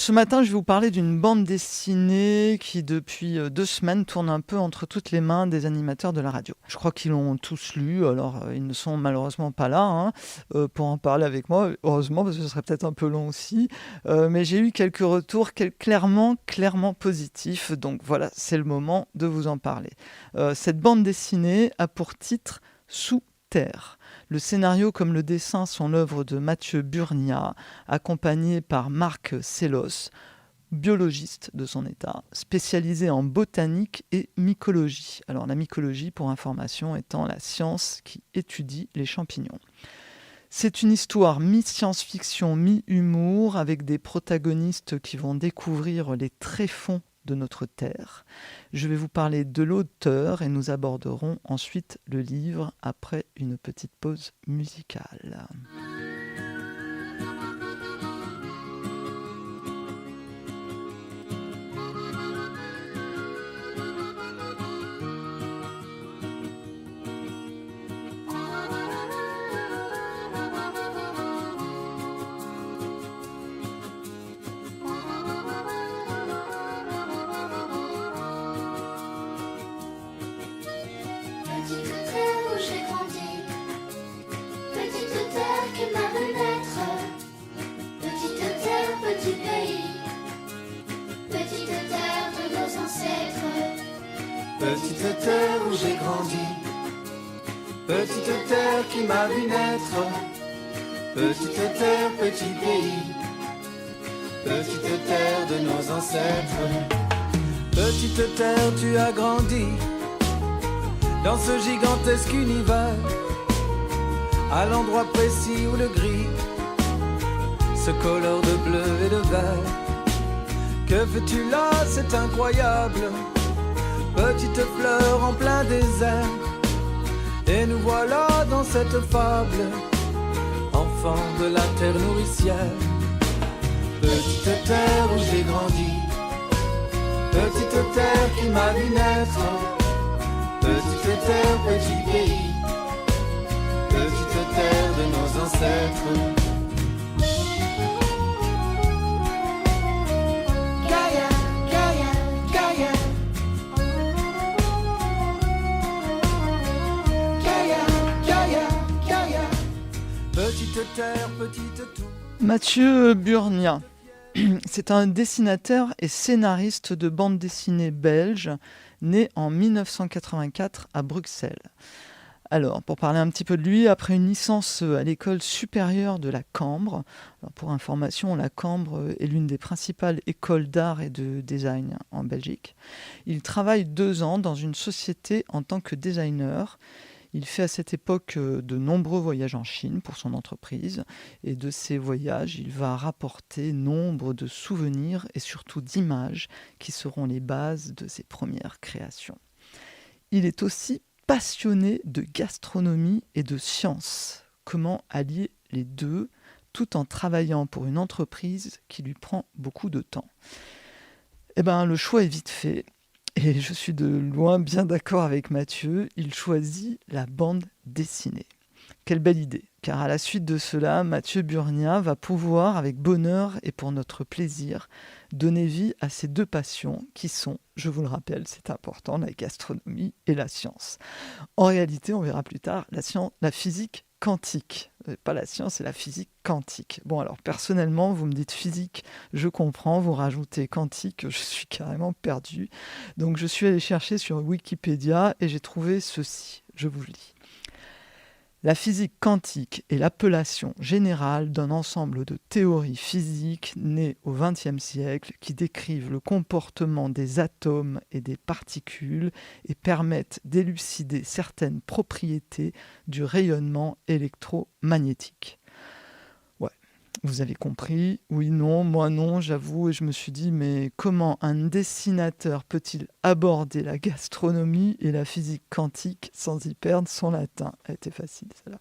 Ce matin, je vais vous parler d'une bande dessinée qui, depuis 2 semaines, tourne un peu entre toutes les mains des animateurs de la radio. Je crois qu'ils l'ont tous lu, alors ils ne sont malheureusement pas là pour en parler avec moi, heureusement, parce que ce serait peut-être un peu long aussi. Mais j'ai eu quelques retours clairement positifs, donc voilà, c'est le moment de vous en parler. Cette bande dessinée a pour titre Sous terre. Le scénario comme le dessin sont l'œuvre de Mathieu Burnia, accompagné par Marc Sellos, biologiste de son état, spécialisé en botanique et mycologie. Alors la mycologie, pour information, étant la science qui étudie les champignons. C'est une histoire mi-science-fiction, mi-humour, avec des protagonistes qui vont découvrir les tréfonds de notre terre. Je vais vous parler de l'auteur et nous aborderons ensuite le livre après une petite pause musicale. Petite terre où j'ai grandi, petite terre qui m'a vu naître. Petite terre, petit pays, petite terre de nos ancêtres. Petite terre, tu as grandi dans ce gigantesque univers, à l'endroit précis où le gris se colore de bleu et de vert. Que fais-tu là, c'est incroyable. Petite fleur en plein désert, et nous voilà dans cette fable, enfants de la terre nourricière. Petite terre où j'ai grandi, petite terre qui m'a vu naître. Petite terre, petit pays, petite terre de nos ancêtres. Mathieu Burnia, c'est un dessinateur et scénariste de bande dessinée belge, né en 1984 à Bruxelles. Alors, pour parler un petit peu de lui, après une licence à l'école supérieure de la Cambre, alors pour information, la Cambre est l'une des principales écoles d'art et de design en Belgique. Il travaille 2 ans dans une société en tant que designer. Il fait à cette époque de nombreux voyages en Chine pour son entreprise, et de ces voyages, il va rapporter nombre de souvenirs et surtout d'images qui seront les bases de ses premières créations. Il est aussi passionné de gastronomie et de science. Comment allier les deux tout en travaillant pour une entreprise qui lui prend beaucoup de temps? Eh bien, le choix est vite fait. Et je suis de loin bien d'accord avec Mathieu, il choisit la bande dessinée. Quelle belle idée, car à la suite de cela, Mathieu Burnia va pouvoir, avec bonheur et pour notre plaisir, donner vie à ces 2 passions qui sont, je vous le rappelle, c'est important, la gastronomie et la science. En réalité, on verra plus tard, la physique quantique. Pas la science, c'est la physique quantique. Bon, alors personnellement, vous me dites physique, je comprends, vous rajoutez quantique, je suis carrément perdu. Donc je suis allé chercher sur Wikipédia et j'ai trouvé ceci, je vous le lis. La physique quantique est l'appellation générale d'un ensemble de théories physiques nées au XXe siècle qui décrivent le comportement des atomes et des particules et permettent d'élucider certaines propriétés du rayonnement électromagnétique. Ouais, vous avez compris, oui, non, moi non, j'avoue, et je me suis dit, mais comment un dessinateur peut-il aborder la gastronomie et la physique quantique sans y perdre son latin? Elle était facile, celle-là.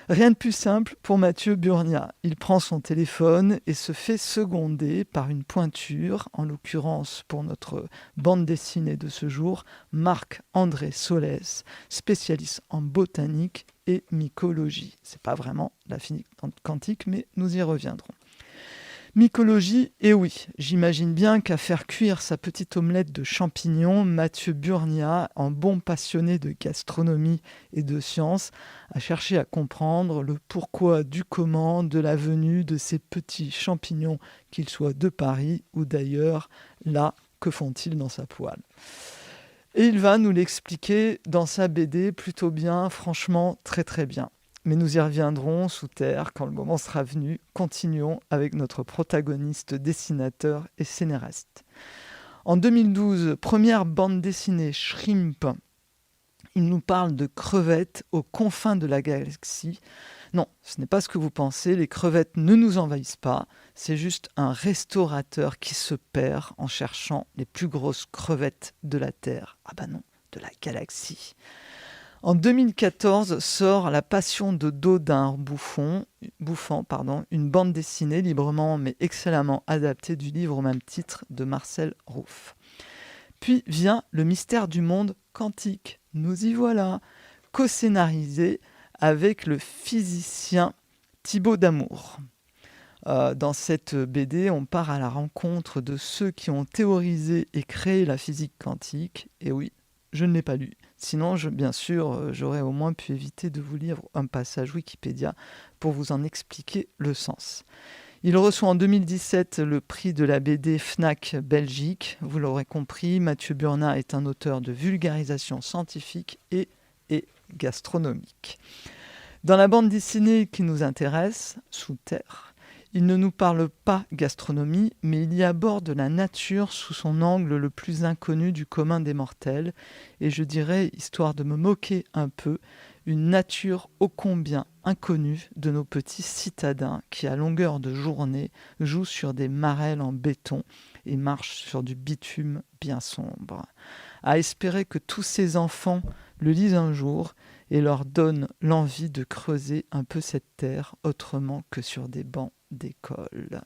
Rien de plus simple pour Mathieu Burnia. Il prend son téléphone et se fait seconder par une pointure, en l'occurrence pour notre bande dessinée de ce jour, Marc-André Solès, spécialiste en botanique et mycologie. C'est pas vraiment la physique quantique, mais nous y reviendrons. Mycologie, et oui, j'imagine bien qu'à faire cuire sa petite omelette de champignons, Mathieu Burnia, en bon passionné de gastronomie et de science, a cherché à comprendre le pourquoi du comment de la venue de ces petits champignons, qu'ils soient de Paris ou d'ailleurs. Là, que font-ils dans sa poêle? Et il va nous l'expliquer dans sa BD plutôt bien, franchement très très bien. Mais nous y reviendrons sous terre quand le moment sera venu. Continuons avec notre protagoniste, dessinateur et scénariste. En 2012, première bande dessinée Shrimp. Il nous parle de crevettes aux confins de la galaxie. Non, ce n'est pas ce que vous pensez, les crevettes ne nous envahissent pas, c'est juste un restaurateur qui se perd en cherchant les plus grosses crevettes de la Terre. Ah bah non, de la galaxie. En 2014 sort La Passion de dos d'un bouffant, une bande dessinée librement mais excellemment adaptée du livre au même titre de Marcel Rouff. Puis vient Le mystère du monde quantique. Nous y voilà, co-scénarisé avec le physicien Thibaut Damour. Dans cette BD, on part à la rencontre de ceux qui ont théorisé et créé la physique quantique. Et oui, je ne l'ai pas lu. Sinon, bien sûr, j'aurais au moins pu éviter de vous lire un passage Wikipédia pour vous en expliquer le sens. Il reçoit en 2017 le prix de la BD Fnac Belgique. Vous l'aurez compris, Mathieu Burnia est un auteur de vulgarisation scientifique et gastronomique. Dans la bande dessinée qui nous intéresse, Sous terre, il ne nous parle pas gastronomie, mais il y aborde la nature sous son angle le plus inconnu du commun des mortels, et je dirais, histoire de me moquer un peu, une nature ô combien inconnue de nos petits citadins qui, à longueur de journée, jouent sur des marelles en béton et marchent sur du bitume bien sombre. À espérer que tous ces enfants le lisent un jour et leur donnent l'envie de creuser un peu cette terre autrement que sur des bancs d'école.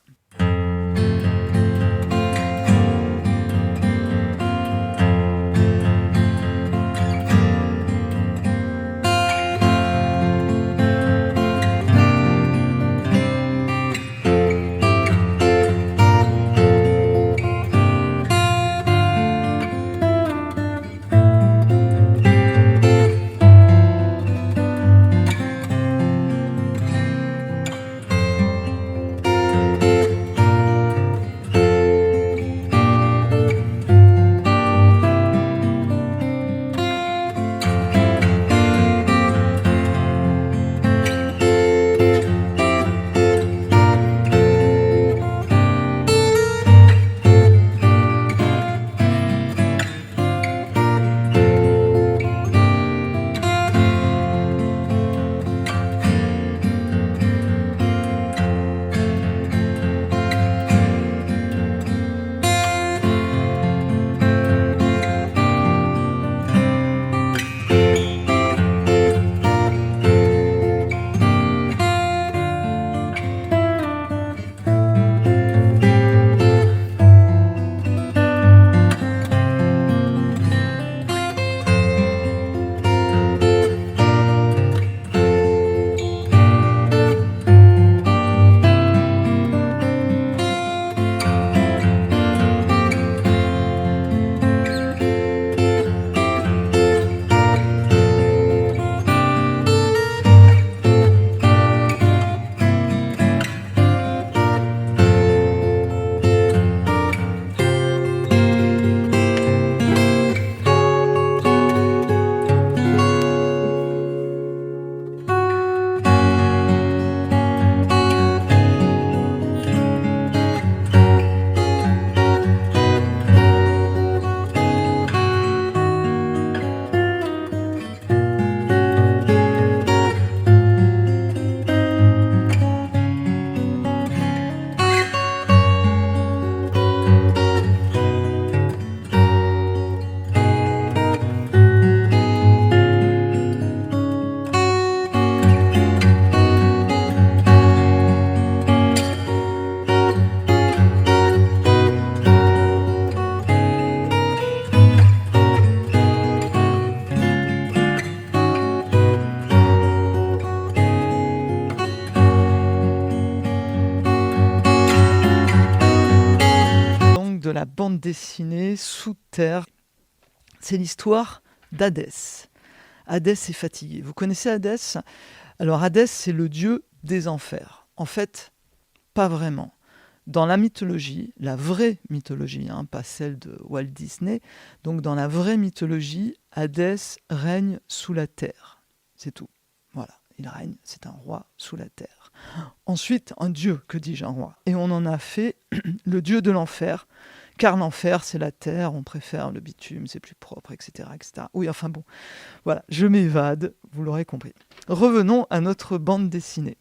de la bande dessinée Sous terre. C'est l'histoire d'Hadès. Hadès est fatigué. Vous connaissez Hadès ? Alors Hadès, c'est le dieu des enfers. En fait, pas vraiment. Dans la mythologie, la vraie mythologie, pas celle de Walt Disney, donc dans la vraie mythologie, Hadès règne sous la terre. C'est tout. Voilà, il règne, c'est un roi sous la terre. Ensuite, un dieu, que dis-je, un roi. Et on en a fait le dieu de l'enfer, car l'enfer, c'est la terre, on préfère le bitume, c'est plus propre, etc., etc. Oui, enfin bon, voilà, je m'évade, vous l'aurez compris. Revenons à notre bande dessinée.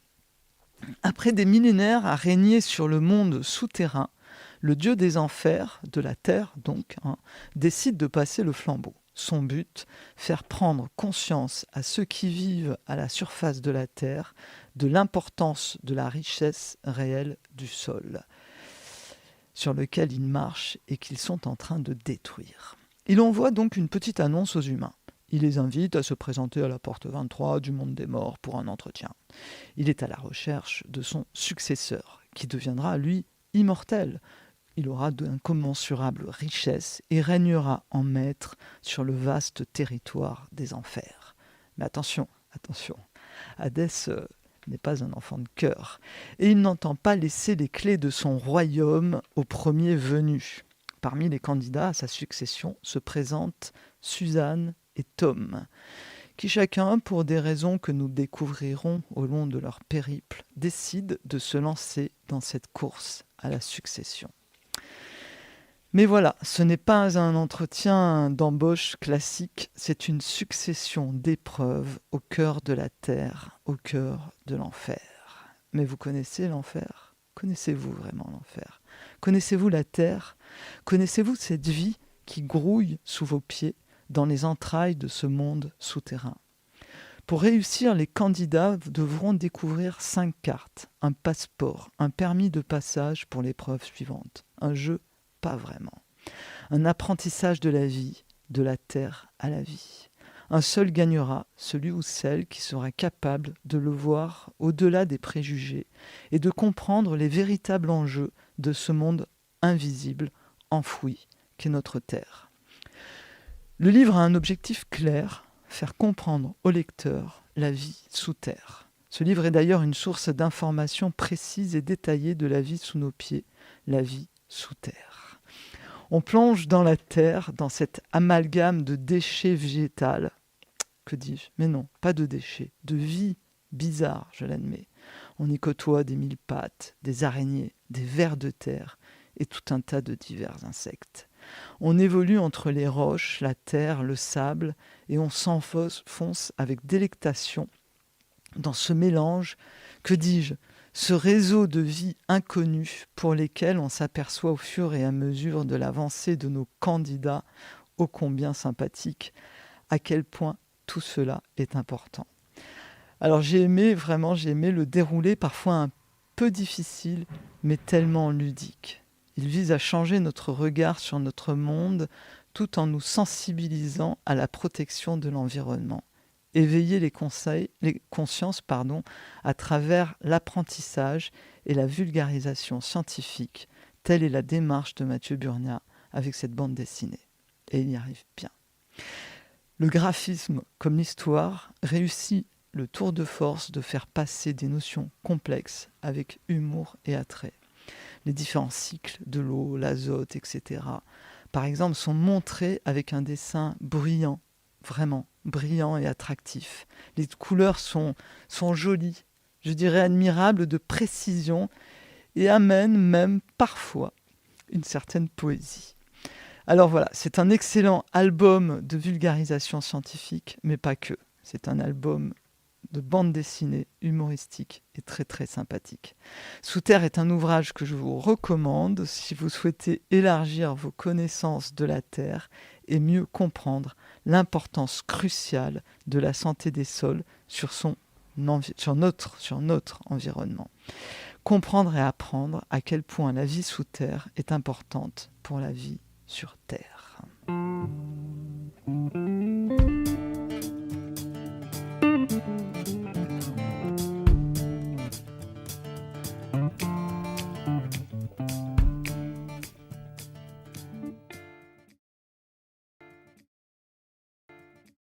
Après des millénaires à régner sur le monde souterrain, le dieu des enfers, de la terre donc, décide de passer le flambeau. Son but, faire prendre conscience à ceux qui vivent à la surface de la terre de l'importance de la richesse réelle du sol sur lequel ils marchent et qu'ils sont en train de détruire. Il envoie donc une petite annonce aux humains. Il les invite à se présenter à la porte 23 du monde des morts pour un entretien. Il est à la recherche de son successeur, qui deviendra, lui, immortel. Il aura d'incommensurables richesses et régnera en maître sur le vaste territoire des enfers. Mais attention, Hadès n'est pas un enfant de cœur, et il n'entend pas laisser les clés de son royaume au premier venu. Parmi les candidats à sa succession se présentent Suzanne et Tom, qui chacun, pour des raisons que nous découvrirons au long de leur périple, décident de se lancer dans cette course à la succession. Mais voilà, ce n'est pas un entretien d'embauche classique, c'est une succession d'épreuves au cœur de la terre, au cœur de l'enfer. Mais vous connaissez l'enfer ? Connaissez-vous vraiment l'enfer ? Connaissez-vous la terre ? Connaissez-vous cette vie qui grouille sous vos pieds dans les entrailles de ce monde souterrain ? Pour réussir, les candidats devront découvrir 5 cartes, un passeport, un permis de passage pour l'épreuve suivante, un jeu pas vraiment. Un apprentissage de la vie, de la terre à la vie. Un seul gagnera, celui ou celle qui sera capable de le voir au-delà des préjugés et de comprendre les véritables enjeux de ce monde invisible, enfoui, qu'est notre terre. Le livre a un objectif clair, faire comprendre au lecteur la vie sous terre. Ce livre est d'ailleurs une source d'informations précises et détaillées de la vie sous nos pieds, la vie sous terre. On plonge dans la terre, dans cet amalgame de déchets végétales. Que dis-je ? Mais non, pas de déchets, de vie bizarre, je l'admets. On y côtoie des mille-pattes, des araignées, des vers de terre et tout un tas de divers insectes. On évolue entre les roches, la terre, le sable, et on s'enfonce avec délectation dans ce mélange, que dis-je, ce réseau de vies inconnues pour lesquelles on s'aperçoit au fur et à mesure de l'avancée de nos candidats, ô combien sympathiques, à quel point tout cela est important. Alors j'ai aimé le déroulé, parfois un peu difficile, mais tellement ludique. Il vise à changer notre regard sur notre monde tout en nous sensibilisant à la protection de l'environnement. Éveiller les consciences à travers l'apprentissage et la vulgarisation scientifique. Telle est la démarche de Mathieu Burnia avec cette bande dessinée. Et il y arrive bien. Le graphisme, comme l'histoire, réussit le tour de force de faire passer des notions complexes avec humour et attrait. Les différents cycles de l'eau, l'azote, etc., par exemple, sont montrés avec un dessin brillant, vraiment brillant et attractif. Les couleurs sont jolies, je dirais admirables de précision et amènent même parfois une certaine poésie. Alors voilà, c'est un excellent album de vulgarisation scientifique, mais pas que. C'est un album de bande dessinée humoristique et très très sympathique. Sous terre est un ouvrage que je vous recommande si vous souhaitez élargir vos connaissances de la Terre et mieux comprendre l'importance cruciale de la santé des sols sur notre environnement. Comprendre et apprendre à quel point la vie sous terre est importante pour la vie sur Terre.